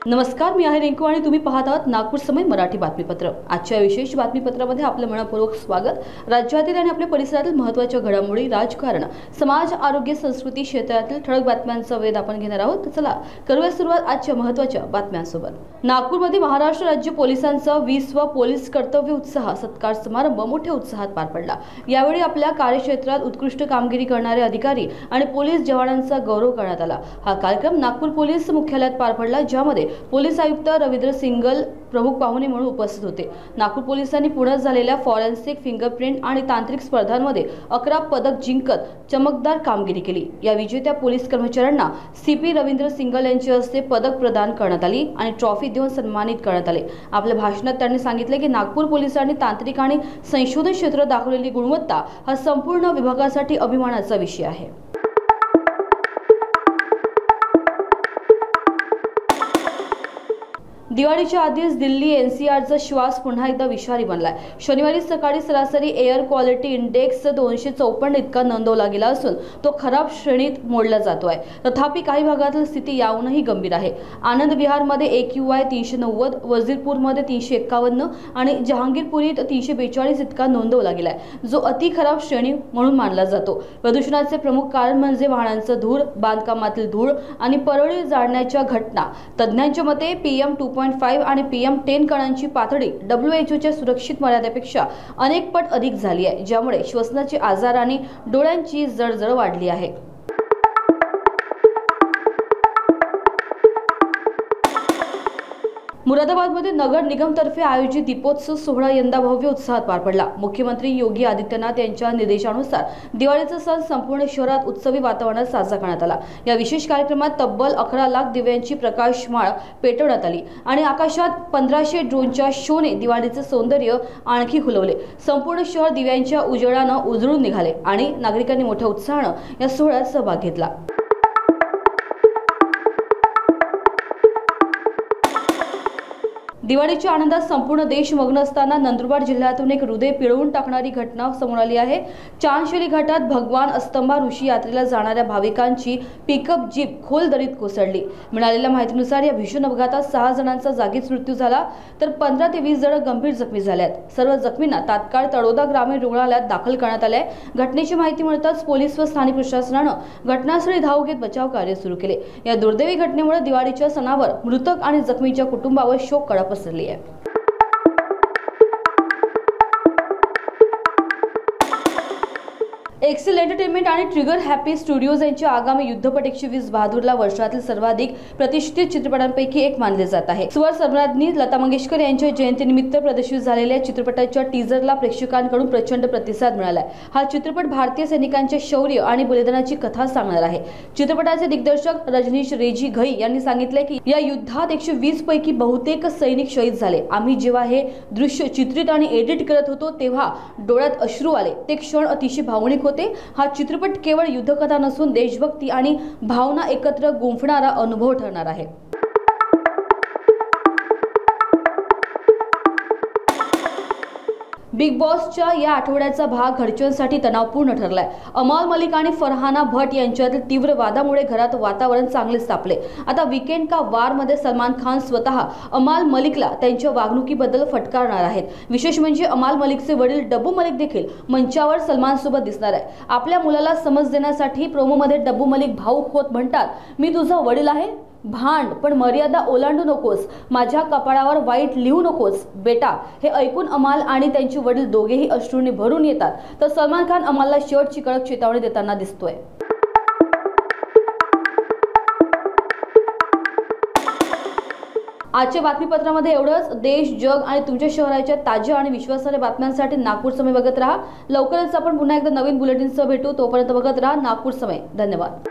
नमस्कार, मी आहे रिंकू आणि तुम्ही पाहत आहात नागपूर समय मराठी बातमीपत्र। आजच्या विशेष बातमीपत्रामध्ये आपलं मनपूर्वक स्वागत। राज्यातील आणि आपल्या परिसरातील महत्त्वाच्या घडामोडी, राजकारण, समाज, आरोग्य, संस्कृती क्षेत्रातील ठळक बातम्यांचा वेध आपण घेणार आहोत। तर चला करूया सुरुवात आजच्या महत्त्वाच्या बातम्यांसोबत। नागपूरमध्ये महाराष्ट्र राज्य पोलिसांचा 20वा पोलीस कर्तव्य उत्साह सत्कार समारंभ मोठ्या उत्साहात पार पडला। यावेळी आपल्या कार्यक्षेत्रात उत्कृष्ट कामगिरी करणारे अधिकारी आणि पोलीस जवानांचा गौरव करण्यात आला। हा कार्यक्रम नागपूर पोलीस मुख्यालयात पार पडला, ज्यामध्ये पोलीस आयुक्त रवींद्र सिंगल प्रमुख पाहुणे म्हणून उपस्थित होते। नागपूर पोलिसांनी पुण्यात झालेल्या फॉरेन्सिक, फिंगरप्रिंट आणि तांत्रिक स्पर्धांमध्ये 11 पदक जिंकत चमकदार कामगिरी केली। या विजेत्या पोलीस कर्मचाऱ्यांना सीपी रवींद्र सिंगल यांच्या हस्ते पदक प्रदान करण्यात आली आणि ट्रॉफी देऊन सन्मानित करण्यात आले। आपल्या भाषणात त्यांनी सांगितले की नागपूर पोलिसांनी तांत्रिक आणि संशोधन क्षेत्रात दाखवलेली गुणवत्ता हा संपूर्ण विभागासाठी अभिमानाचा विषय आहे। दिवाळीच्या आधीच दिल्ली एनसीआरचा श्वास पुन्हा एकदा विषारी बनलाय। शनिवारी सकाळी सरासरी एअर क्वालिटी इंडेक्स 254 इतका नोंदवला गेला असून तो खराब श्रेणीत मोडला जातोय। तथापि काही भागातील स्थिती याहूनही गंभीर आहे। आनंद विहारमध्ये AQI 390, वजीरपूरमध्ये 351 आणि जहांगीरपुरीत 342 इतका नोंदवला गेलाय, जो अति खराब श्रेणी म्हणून मानला जातो। प्रदूषणाचे प्रमुख कारण म्हणजे वाहनांचा धूर, बांधकामातील धूळ आणि परळी जाळण्याच्या घटना। तज्ञांच्या मते PM2.5 आणि PM10 कणांची पातळी WHOच्या सुरक्षित मर्यादेपेक्षा अनेक पट अधिक झाली आहे, ज्यामुळे श्वसनाचे आजार आणि डोळ्यांची जळजळ वाढली आहे। मुरादाबादमध्ये नगर निगमतर्फे आयोजित दीपोत्सव सोहळा यंदा भव्य उत्साहात पार पडला। मुख्यमंत्री योगी आदित्यनाथ यांच्या निर्देशानुसार दिवाळीचा सण संपूर्ण शहरात उत्सवी वातावरणात साजरा करण्यात आला। या विशेष कार्यक्रमात तब्बल 11 लाख दिव्यांची प्रकाशमाळ पेटवण्यात आली आणि आकाशात 1500 ड्रोनच्या शोने दिवाळीचे सौंदर्य आणखी खुलवले। संपूर्ण शहर दिव्यांच्या उजेडानं उजळून निघाले आणि नागरिकांनी मोठ्या उत्साहानं या सोहळ्यात सहभाग घेतला। दिवाळीच्या आनंदात संपूर्ण देश मग्न असताना नंदुरबार जिल्ह्यातून एक हृदय पिळवून टाकणारी घटना समोर आली आहे। चांदशेली घाटात भगवान अस्तंबा ऋषी यात्रेला जाणाऱ्या भाविकांची पिकअप जीप खोल दरीत कोसळली। मिळालेल्या माहितीनुसार या भीषण अपघातात 6 जणांचा जागीच मृत्यू झाला, तर 15 ते 20 जण गंभीर जखमी झालेत। सर्व जखमींना तात्काळ तळोदा ग्रामीण रुग्णालयात दाखल करण्यात आले। घटनेची माहिती मिळताच पोलीस व स्थानिक प्रशासनानं घटनास्थळी धाव घेत बचाव कार्य सुरू केले। या दुर्दैवी घटनेमुळे दिवाळीच्या सणावर मृतक आणि जखमीच्या कुटुंबावर शोककळा पसरली आहे। एक्सेल एंटरटेनमेंट आणि ट्रिगर हॅपी स्टुडिओज यांच्या आगामी युद्धपट 120 बहादूरला वर्षातील सर्वाधिक प्रतिष्ठित चित्रपटांपैकी एक मानले जात आहे। स्वर सम्राज्ञी लता मंगेशकर यांच्या जयंतीनिमित्त प्रदर्शित झालेल्या चित्रपटाच्या टीजरला प्रेक्षकांकडून प्रचंड प्रतिसाद मिळालाय। हा चित्रपट भारतीय सैनिकांचे शौर्य आणि बलिदानाची कथा सांगणार आहे। चित्रपटाचे दिग्दर्शक रजनीश रेजी घई यांनी सांगितले की या युद्धात 120 पैकी बहुतेक सैनिक शहीद झाले। आम्ही जेव्हा हे दृश्य चित्रित आणि एडिट करत होतो तेव्हा डोळ्यात अश्रू आले। ते क्षण अतिशय भावनिक होते। हा चित्रपट केवळ युद्धकथा नसून देशभक्ती आणि भावना एकत्र गुंफणारा अनुभव ठरणार आहे। बिग बॉसच्या या आठवड्याचा भाग घरच्यांसाठी तणावपूर्ण ठरलाय। अमाल मलिक आणि फरहाना भट यांच्यातील तीव्र वादामुळे घरात वातावरण चांगलेच तापले। आता वीकेंड का वार मध्ये सलमान खान स्वतः अमाल मलिकला त्यांच्या वागणुकीबद्दल फटकारणार आहेत। विशेष म्हणजे अमाल मलिकचे वडील डब्बू मलिक देखील मंचावर सलमान सोबत दिसणार आहे। आपल्या मुलाला समज देण्यासाठी प्रोमोमध्ये डब्बू मलिक भाऊक होत म्हणतात, मी तुझा वडील आहे, भांड पण मर्यादा ओलांडू नकोस, माझ्या कपाळावर वाईट लिहू नकोस बेटा। हे ऐकून अमाल आणि त्यांचे वडील दोघेही अश्रूंनी भरून येतात, तर सलमान खान अमालला शेवटची कडक चेतावणी देताना दिसतोय। आजच्या बातमीपत्रामध्ये एवढंच। देश, जग आणि तुमच्या शहराच्या ताज्या आणि विश्वासार्ह बातम्यांसाठी नागपूर समय बघत राहा। लवकरच आपण पुन्हा एकदा नवीन बुलेटिनसह भेटू। तोपर्यंत बघत राहा नागपूर समय। धन्यवाद।